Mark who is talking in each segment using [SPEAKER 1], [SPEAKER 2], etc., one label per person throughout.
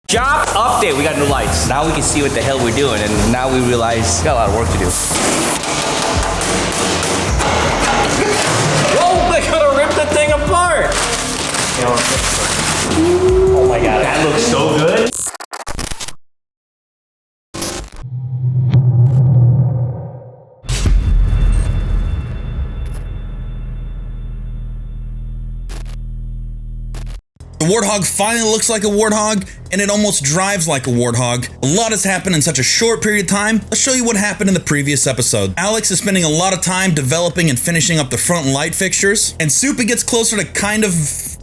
[SPEAKER 1] Job update, we got new lights. Now we can see what the hell we're doing, and now we realize we got a lot of work to do. Whoa, they gotta rip the thing apart! Oh my god, that looks so good.
[SPEAKER 2] The Warthog finally looks like a Warthog, and it almost drives like a Warthog. A lot has happened in such a short period of time. Let's show you what happened in the previous episode. Alex is spending a lot of time developing and finishing up the front light fixtures, and Suppy gets closer to kind of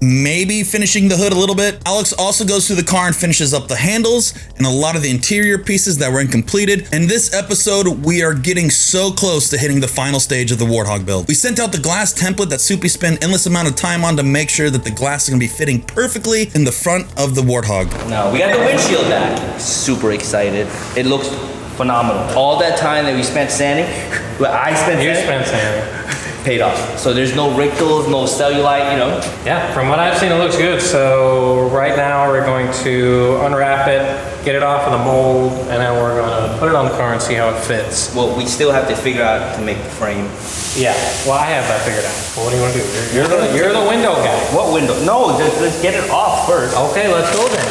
[SPEAKER 2] maybe finishing the hood a little bit. Alex also goes through the car and finishes up the handles and a lot of the interior pieces that were incompleted. In this episode, we are getting so close to hitting the final stage of the Warthog build. We sent out the glass template that Suppy spent endless amount of time on to make sure that the glass is gonna be fitting perfectly in the front of the Warthog.
[SPEAKER 1] Now, we got the windshield back. Super excited. It looks phenomenal. All that time that we spent sanding,
[SPEAKER 3] spent sanding.
[SPEAKER 1] Paid off. So there's no wrinkles, no cellulite, you know?
[SPEAKER 3] Yeah, from what I've seen, it looks good. So right now we're going to unwrap it, get it off of the mold, and then we're gonna put it on the car and see how it fits.
[SPEAKER 1] Well, we still have to figure out to make the frame.
[SPEAKER 3] Yeah, well, I have that figured out. Well, what do you want to do? You're the window guy.
[SPEAKER 1] What window? No, let's get it off first.
[SPEAKER 3] Okay, let's go then.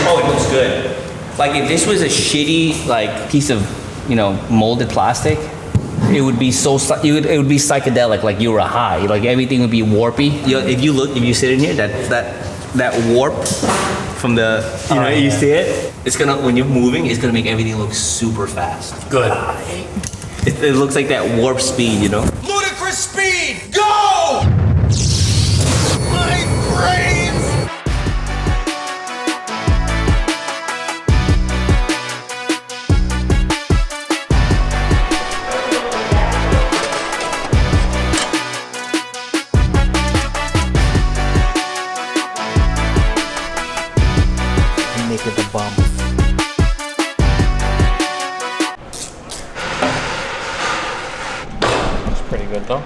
[SPEAKER 1] Oh, it looks good. Like if this was a shitty like piece of, you know, molded plastic, it would be so it would be psychedelic, like you were high. Like everything would be warpy. If you sit in here, that warp from the you see it. It's gonna, when you're moving, it's gonna make everything look super fast.
[SPEAKER 3] Good.
[SPEAKER 1] It looks like that warp speed, you know.
[SPEAKER 4] Ludicrous speed, go! My brains!
[SPEAKER 1] Make it the bump.
[SPEAKER 3] It's pretty good though.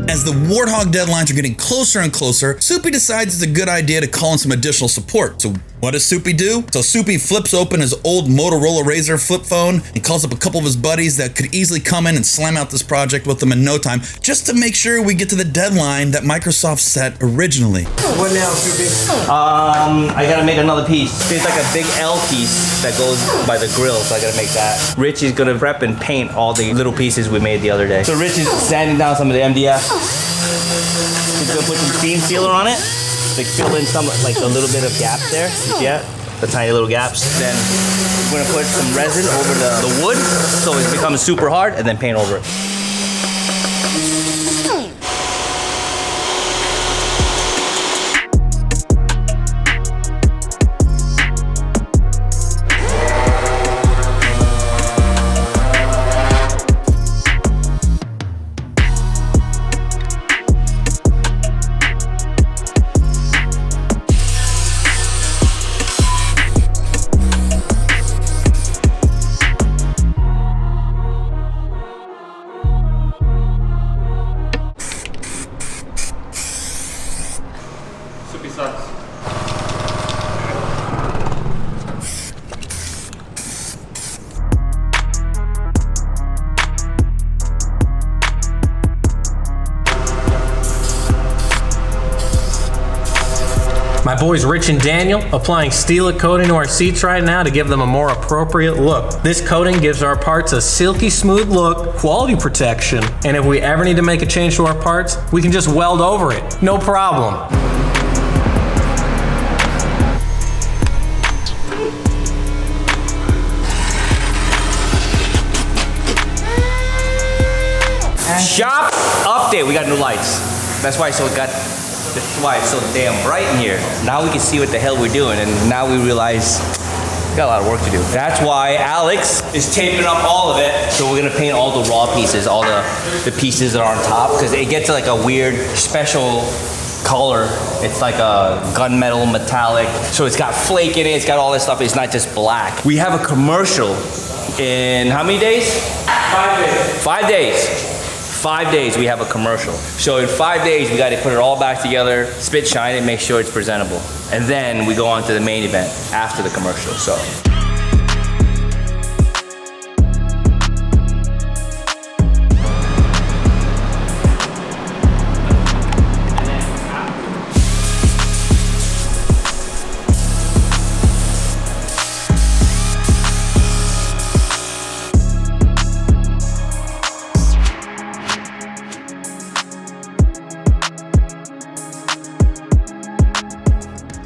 [SPEAKER 2] As the Warthog deadlines are getting closer and closer, Suppy decides it's a good idea to call in some additional support. So what does Suppy do? So Suppy flips open his old Motorola Razr flip phone and calls up a couple of his buddies that could easily come in and slam out this project with them in no time, just to make sure we get to the deadline that Microsoft set originally.
[SPEAKER 4] What now, Suppy?
[SPEAKER 1] I gotta make another piece. There's like a big L piece that goes by the grill, so I gotta make that. Rich is gonna prep and paint all the little pieces we made the other day. So Rich is sanding down some of the MDF. He's gonna put some steam sealer on it, like fill in some, like a little bit of gaps there. You see that? The tiny little gaps. Then we're gonna put some resin over the wood, so it becomes super hard, and then paint over it.
[SPEAKER 3] My boys Rich and Daniel applying Steel-It coating to our seats right now to give them a more appropriate look. This coating gives our parts a silky smooth look, quality protection, and if we ever need to make a change to our parts, we can just weld over it. No problem.
[SPEAKER 1] Shop update. We got new lights. That's why it's so damn bright in here. Now we can see what the hell we're doing, and now we realize we got a lot of work to do. That's why Alex is taping up all of it. So we're gonna paint all the raw pieces, all the pieces that are on top, because it gets like a weird special color. It's like a gunmetal metallic. So it's got flake in it, it's got all this stuff. It's not just black. We have a commercial in how many days? 5 days. 5 days. 5 days we have a commercial. So in 5 days we got to put it all back together, spit shine it, make sure it's presentable. And then we go on to the main event after the commercial. So.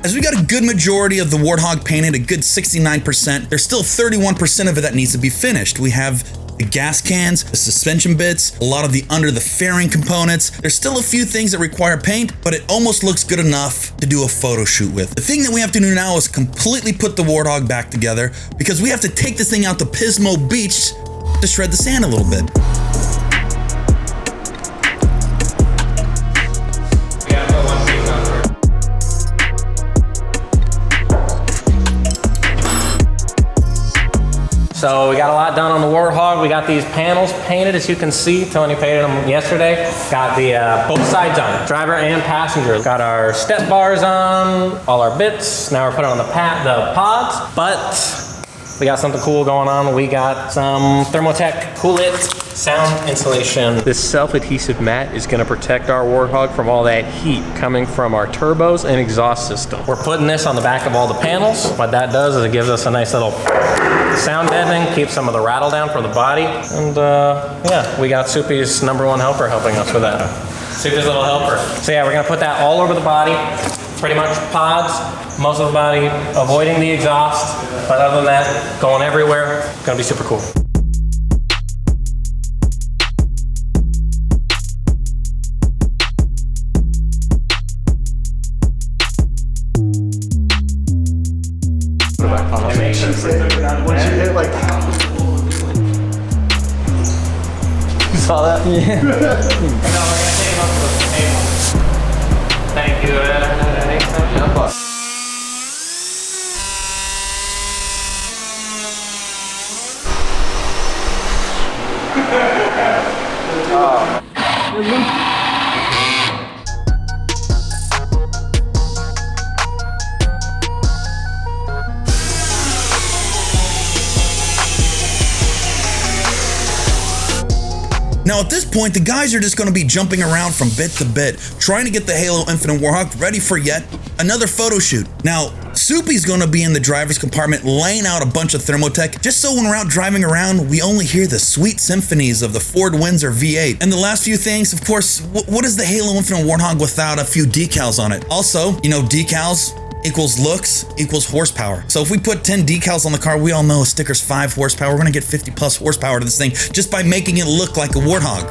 [SPEAKER 2] As we got a good majority of the Warthog painted, a good 69%, there's still 31% of it that needs to be finished. We have the gas cans, the suspension bits, a lot of the under the fairing components. There's still a few things that require paint, but it almost looks good enough to do a photo shoot with. The thing that we have to do now is completely put the Warthog back together, because we have to take this thing out to Pismo Beach to shred the sand a little bit.
[SPEAKER 3] So we got a lot done on the Warthog. We got these panels painted, as you can see. Tony painted them yesterday. Got the both sides on, driver and passenger. Got our step bars on, all our bits. Now we're putting on the pods, but we got something cool going on. We got some Thermotech Coolant sound insulation. This self-adhesive mat is going to protect our Warthog from all that heat coming from our turbos and exhaust system. We're putting this on the back of all the panels. What that does is it gives us a nice little sound deadening, keeps some of the rattle down for the body, and yeah, we got Suppy's #1 helper helping us with that. Suppy's little helper. So yeah, we're gonna put that all over the body, pretty much pods, most of the body, avoiding the exhaust, but other than that, going everywhere. Gonna be super cool.
[SPEAKER 4] Once you hit like...
[SPEAKER 1] You saw that? Yeah.
[SPEAKER 3] No, we're gonna take him up to the table. Thank you,
[SPEAKER 2] Now at this point, the guys are just going to be jumping around from bit to bit, trying to get the Halo Infinite Warthog ready for yet another photo shoot. Now, Suppy's going to be in the driver's compartment laying out a bunch of Thermotech, just so when we're out driving around, we only hear the sweet symphonies of the Ford Windsor V8. And the last few things, of course, what is the Halo Infinite Warthog without a few decals on it? Also, you know, decals equals looks equals horsepower. So if we put 10 decals on the car, we all know a sticker's 5 horsepower. We're gonna get 50 plus horsepower to this thing just by making it look like a Warthog.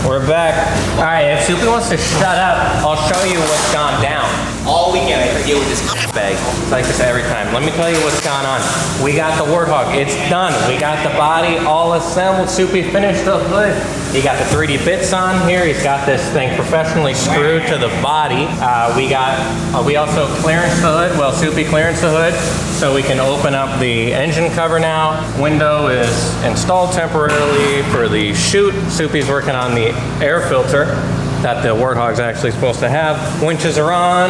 [SPEAKER 3] We're back. All right, if Suppy wants to shut up, I'll show you what's gone down.
[SPEAKER 1] All weekend I had to deal with this bag.
[SPEAKER 3] It's like this every time. Let me tell you what's going on. We got the Warthog. It's done. We got the body all assembled. Soupy finished the hood. He got the 3D bits on here. He's got this thing professionally screwed to the body. We also clearance the hood. Well, Soupy clearance the hood so we can open up the engine cover now. Window is installed temporarily for the chute. Soupy's working on the air filter that the Warthog's actually supposed to have. Winches are on,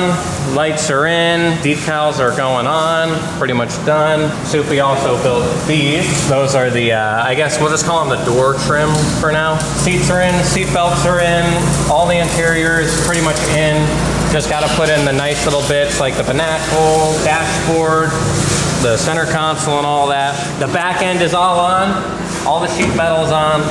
[SPEAKER 3] lights are in, decals are going on, pretty much done. Soupy also built these. Those are the, I guess we'll just call them the door trim for now. Seats are in, seat belts are in, all the interiors pretty much in. Just gotta put in the nice little bits like the binocle, dashboard, the center console and all that. The back end is all on, all the sheet metal's on.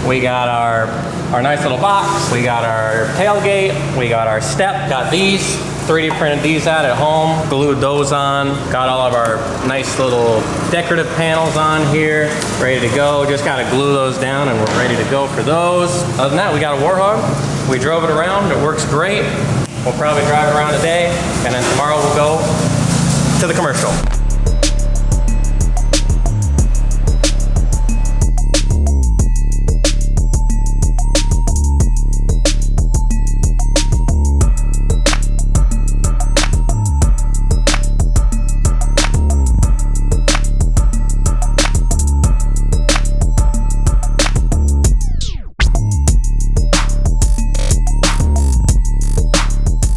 [SPEAKER 3] We got our nice little box, we got our tailgate, we got our step, got these, 3D printed these out at home, glued those on, got all of our nice little decorative panels on here, ready to go. Just gotta glue those down and we're ready to go for those. Other than that, we got a Warthog. We drove it around, it works great. We'll probably drive it around today, and then tomorrow we'll go to the commercial.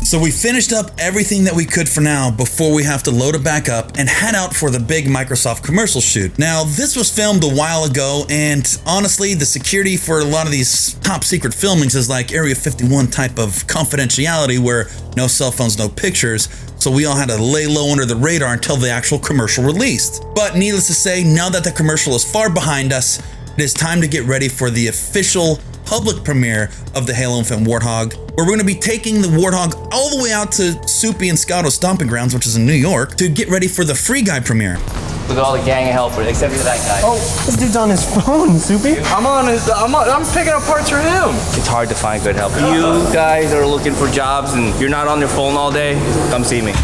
[SPEAKER 2] So we finished up everything that we could for now before we have to load it back up and head out for the big Microsoft commercial shoot. Now, this was filmed a while ago, and honestly, the security for a lot of these top secret filmings is like Area 51 type of confidentiality where no cell phones, no pictures. So we all had to lay low under the radar until the actual commercial released. But needless to say, now that the commercial is far behind us, it is time to get ready for the official public premiere of the Halo Infinite Warthog, where we're going to be taking the Warthog all the way out to Soupy and Scotto's stomping grounds, which is in New York, to get ready for the Free Guy premiere.
[SPEAKER 1] With all the gang of helpers, except for that guy.
[SPEAKER 5] Oh, this dude's on his phone, Soupy.
[SPEAKER 1] I'm picking up parts for him. It's hard to find good help. You guys are looking for jobs and you're not on your phone all day, come see me.